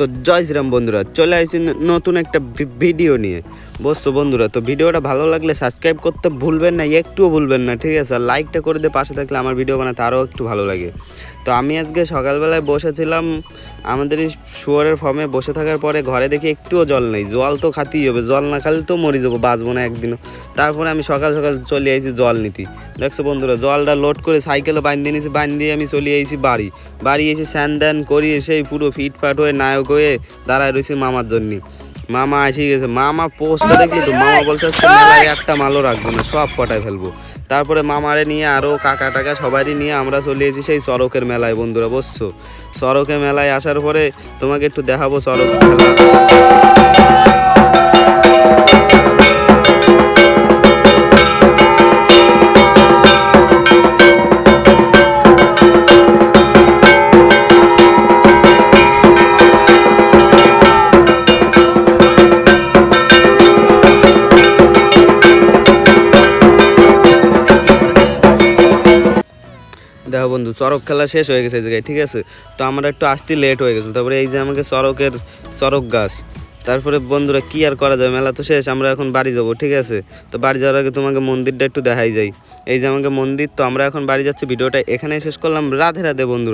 তো জয় শ্রীরাম বন্ধুরা, চলে আসছি নতুন একটা ভিডিও নিয়ে। বুঝছো বন্ধুরা, তো ভিডিওটা ভালো লাগলে সাবস্ক্রাইব করতে ভুলবেন না, একটুও ভুলবেন না, ঠিক আছে? আর লাইকটা করে দিয়ে পাশে থাকলে আমার ভিডিও বানাতে আরও একটু ভালো লাগে। তো আমি আজকে সকালবেলায় বসেছিলাম আমাদের এই শুয়োরের ফার্মে, বসে থাকার পরে ঘরে দেখি একটুও জল নেই। জল তো খাতেই হবে, জল না খালে তো মরে যাবো, বাঁচবো না একদিনও। তারপরে আমি সকাল সকাল চলে আইছি জল নিতে। দেখছো বন্ধুরা, জলটা লোড করে সাইকেলে বাঁধিয়ে নিয়েছি, বাঁধিয়ে আমি চলে আইছি বাড়ি এসে স্যান দ্যান করি, এসেই পুরো ফিটফাট হয়ে নায়ক হয়ে দাঁড়ায় রয়েছি মামার জন্য। মামা এসে গেছে, মামা পোস্টটা দেখলি তো? মামা বলছে মেলায় একটা মালও রাখবো না, সব পটায় ফেলবো। তারপরে মামারে নিয়ে আরও কাকা টাকা সবারই নিয়ে আমরা চলে এসেছি সেই চরকের মেলায়। বন্ধুরা বসছো, চরকের মেলায় আসার পরে তোমাকে একটু দেখাবো চরক খেলা। দেখো বন্ধু, চরক খেলা শেষ হয়ে গেছে এই জায়গায়, ঠিক আছে? তো আমরা একটু আসতে লেট হয়ে গেছিলো। তারপরে এই যে আমাকে চরক গাছ। তারপরে বন্ধুরা কি আর করা যাবে, মেলা তো শেষ, আমরা এখন বাড়ি যাবো, ঠিক আছে? তো বাড়ি যাওয়ার আগে তোমাকে মন্দিরটা একটু দেখাই যাই। এই যে আমাকে মন্দির, তো আমরা এখন বাড়ি যাচ্ছি। ভিডিওটা এখানেই শেষ করলাম। রাধে রাধে বন্ধুরা।